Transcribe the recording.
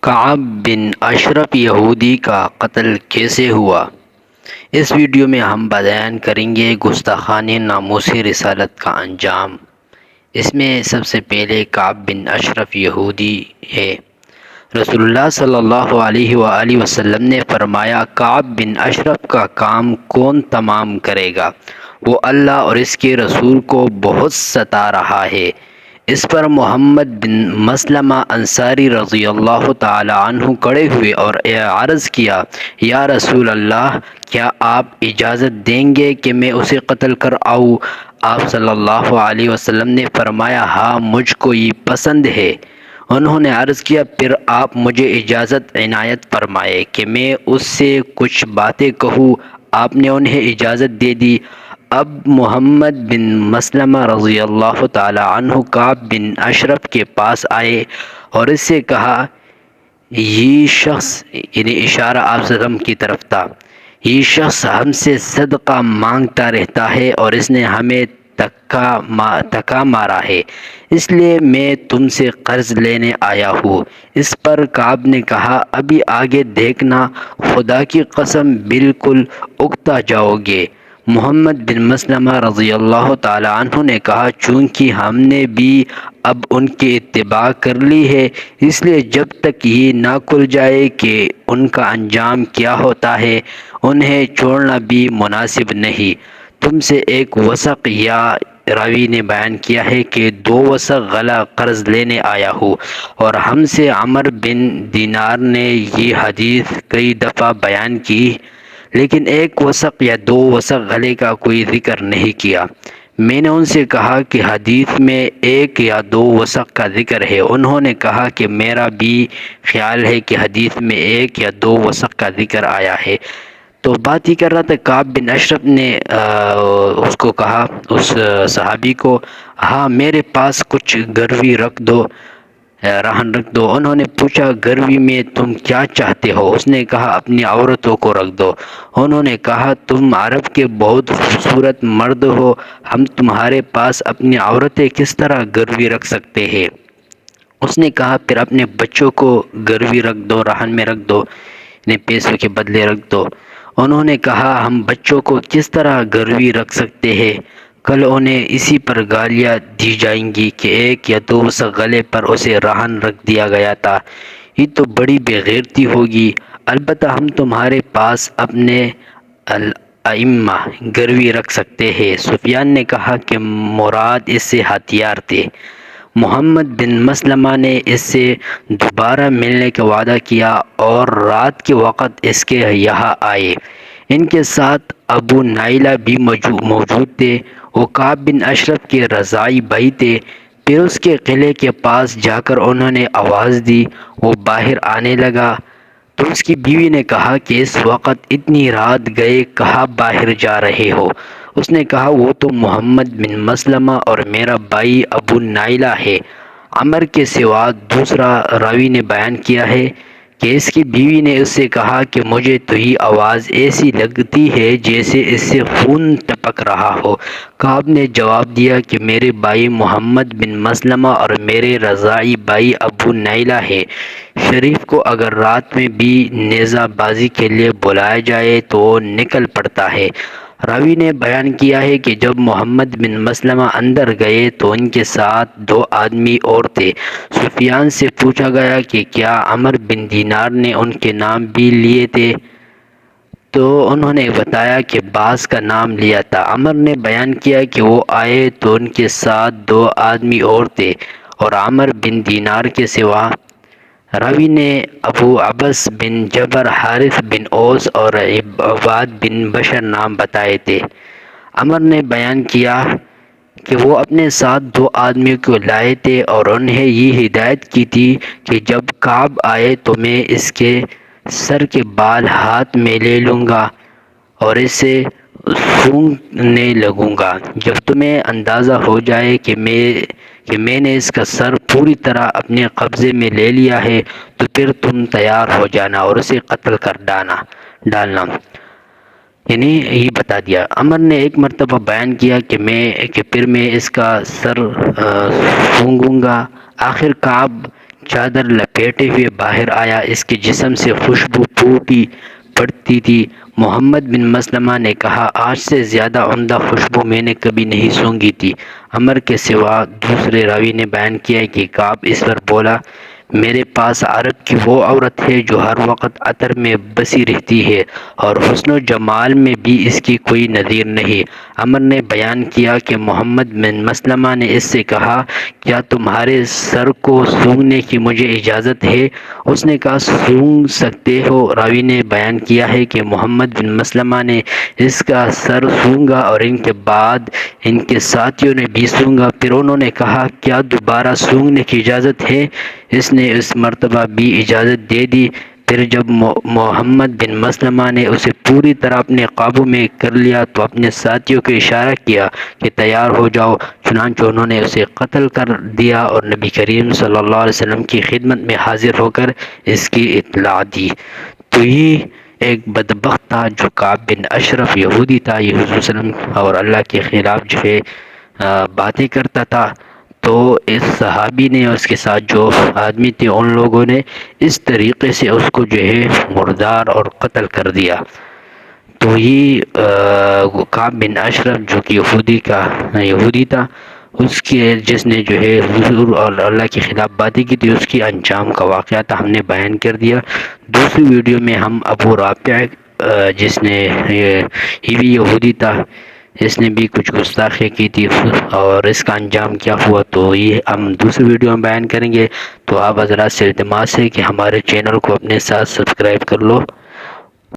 کعب بن اشرف یہودی کا قتل کیسے ہوا؟ اس ویڈیو میں ہم بیان کریں گے گستاخانِ ناموس رسالت کا انجام۔ اس میں سب سے پہلے کعب بن اشرف یہودی ہے۔ رسول اللہ صلی اللہ علیہ وآلہ وسلم نے فرمایا، کعب بن اشرف کا کام کون تمام کرے گا؟ وہ اللہ اور اس کے رسول کو بہت ستا رہا ہے۔ اس پر محمد بن مسلمہ انصاری رضی اللہ تعالی عنہ کھڑے ہوئے اور عرض کیا، یا رسول اللہ، کیا آپ اجازت دیں گے کہ میں اسے قتل کر آؤں؟ آپ صلی اللہ علیہ وسلم نے فرمایا، ہاں، مجھ کو یہ پسند ہے۔ انہوں نے عرض کیا، پھر آپ مجھے اجازت عنایت فرمائیں کہ میں اس سے کچھ باتیں کہوں۔ آپ نے انہیں اجازت دے دی۔ اب محمد بن مسلمہ رضی اللہ تعالی عنہ کعب بن اشرف کے پاس آئے اور اس سے کہا، یہ شخص، یعنی اشارہ آپ صلی اللہ علیہ وسلم کی طرف تھا، یہ شخص ہم سے صدقہ مانگتا رہتا ہے اور اس نے ہمیں تکا مارا ہے، اس لیے میں تم سے قرض لینے آیا ہوں۔ اس پر کعب نے کہا، ابھی آگے دیکھنا، خدا کی قسم بالکل اکتا جاؤ گے۔ محمد بن مسلمہ رضی اللہ تعالی عنہ نے کہا، چونکہ ہم نے بھی اب ان کی اتباع کر لی ہے، اس لیے جب تک یہ نہ کھل جائے کہ ان کا انجام کیا ہوتا ہے، انہیں چھوڑنا بھی مناسب نہیں۔ تم سے ایک وثق، یا راوی نے بیان کیا ہے کہ 2 وثق غلہ قرض لینے آیا ہوں، اور ہم سے عمر بن دینار نے یہ حدیث کئی دفعہ بیان کی، لیکن 1 وثق یا 2 وثق غلے کا کوئی ذکر نہیں کیا۔ میں نے ان سے کہا کہ حدیث میں 1 یا 2 وثق کا ذکر ہے۔ انہوں نے کہا کہ میرا بھی خیال ہے کہ حدیث میں 1 یا 2 وثق کا ذکر آیا ہے۔ تو بات ہی کر رہا تھا، کعب بن اشرف نے اس کو کہا، اس صحابی کو، ہاں، میرے پاس کچھ گروی رکھ دو، رہن رکھ دو۔ انہوں نے پوچھا، گروی میں تم کیا چاہتے ہو؟ اس نے کہا، اپنی عورتوں کو رکھ دو۔ انہوں نے کہا، تم عرب کے بہت خوبصورت مرد ہو، ہم تمہارے پاس اپنی عورتیں کس طرح گروی رکھ سکتے ہیں؟ اس نے کہا، پھر اپنے بچوں کو گروی رکھ دو، رہن میں رکھ دو، انہیں پیسوں کے بدلے رکھ دو۔ انہوں نے کہا، ہم بچوں کو کس طرح گروی رکھ سکتے ہیں؟ کل انہیں اسی پر گالیاں دی جائیں گی کہ 1 یا 2 وثق غلے پر اسے رہن رکھ دیا گیا تھا، یہ تو بڑی بے غیرتی ہوگی۔ البتہ ہم تمہارے پاس اپنے الائمہ گروی رکھ سکتے ہیں۔ سفیان نے کہا کہ مراد اس سے ہتھیار تھے۔ محمد بن مسلمہ نے اس سے دوبارہ ملنے کا وعدہ کیا اور رات کے وقت اس کے یہاں آئے۔ ان کے ساتھ ابو نائلہ بھی موجود تھے، وہ کعب بن اشرف کے رضاعی بھائی تھے۔ پھر اس کے قلعے کے پاس جا کر انہوں نے آواز دی، وہ باہر آنے لگا تو اس کی بیوی نے کہا کہ اس وقت اتنی رات گئے کہاں باہر جا رہے ہو؟ اس نے کہا، وہ تو محمد بن مسلمہ اور میرا بھائی ابو نائلہ ہے۔ عمر کے سوا دوسرا راوی نے بیان کیا ہے کہ اس کی بیوی نے اس سے کہا کہ مجھے تو یہ آواز ایسی لگتی ہے جیسے اس سے خون ٹپک رہا ہو۔ کعب نے جواب دیا کہ میرے بھائی محمد بن مسلمہ اور میرے رضاعی بھائی ابو نائلہ ہے۔ شریف کو اگر رات میں بھی نیزہ بازی کے لیے بلایا جائے تو وہ نکل پڑتا ہے۔ راوی نے بیان کیا ہے کہ جب محمد بن مسلمہ اندر گئے تو ان کے ساتھ 2 آدمی اور تھے۔ سفیان سے پوچھا گیا کہ کیا عمر بن دینار نے ان کے نام بھی لیے تھے؟ تو انہوں نے بتایا کہ بعض کا نام لیا تھا۔ عمر نے بیان کیا کہ وہ آئے تو ان کے ساتھ 2 آدمی اور تھے اور عمر بن دینار کے سوا۔ راوی نے ابو عبس بن جبر، حارث بن اوس اور عباد بن بشر نام بتائے تھے۔ عمر نے بیان کیا کہ وہ اپنے ساتھ 2 آدمیوں کو لائے تھے اور انہیں یہ ہدایت کی تھی کہ جب کعب آئے تو میں اس کے سر کے بال ہاتھ میں لے لوں گا اور اسے سونگھنے لگوں گا۔ جب تمہیں اندازہ ہو جائے کہ میں نے اس کا سر پوری طرح اپنے قبضے میں لے لیا ہے تو پھر تم تیار ہو جانا اور اسے قتل کر ڈالنا، یعنی یہ بتا دیا۔ عمر نے ایک مرتبہ بیان کیا کہ پھر میں اس کا سر سونگوں گا۔ آخر کعب چادر لپیٹے ہوئے باہر آیا۔ اس کے جسم سے خوشبو پھوٹی پڑتی تھی۔ محمد بن مسلمہ نے کہا، آج سے زیادہ عمدہ خوشبو میں نے کبھی نہیں سونگھی تھی۔ عمر کے سوا دوسرے راوی نے بیان کیا کہ کعب اس پر بولا، میرے پاس عرب کی وہ عورت ہے جو ہر وقت عطر میں بسی رہتی ہے اور حسن و جمال میں بھی اس کی کوئی نظیر نہیں۔ عمر نے بیان کیا کہ محمد بن مسلمہ نے اس سے کہا، کیا تمہارے سر کو سونگھنے کی مجھے اجازت ہے؟ اس نے کہا، سونگھ سکتے ہو۔ راوی نے بیان کیا ہے کہ محمد بن مسلمہ نے اس کا سر سونگھا اور ان کے بعد ان کے ساتھیوں نے بھی سونگھا۔ پھر انہوں نے کہا، کیا دوبارہ سونگھنے کی اجازت ہے؟ اس نے اس مرتبہ بھی اجازت دے دی۔ پھر جب محمد بن مسلمہ نے اسے پوری طرح اپنے قابو میں کر لیا تو اپنے ساتھیوں کو اشارہ کیا کہ تیار ہو جاؤ۔ چنانچہ انہوں نے اسے قتل کر دیا اور نبی کریم صلی اللہ علیہ وسلم کی خدمت میں حاضر ہو کر اس کی اطلاع دی۔ تو یہ ایک بدبخت تھا جو کعب بن اشرف یہودی تھا، یہ حضور صلی اللہ علیہ وسلم اور اللہ کے خلاف جو ہے باتیں کرتا تھا۔ تو اس صحابی نے اور اس کے ساتھ جو آدمی تھے ان لوگوں نے اس طریقے سے اس کو جو ہے مردار اور قتل کر دیا۔ تو یہ کعب بن اشرف جو کہ یہودی تھا، اس کے جس نے جو ہے حضور اور اللہ کے خلاف باتیں کی تھی، اس کی انجام کا واقعہ تھا، ہم نے بیان کر دیا۔ دوسری ویڈیو میں ہم ابو رافع جس نے یہ بھی یہودی تھا، اس نے بھی کچھ گستاخی کی تھی اور اس کا انجام کیا ہوا، تو یہ ہم دوسری ویڈیو میں بیان کریں گے۔ تو آپ حضرات سے التماس ہے کہ ہمارے چینل کو اپنے ساتھ سبسکرائب کر لو۔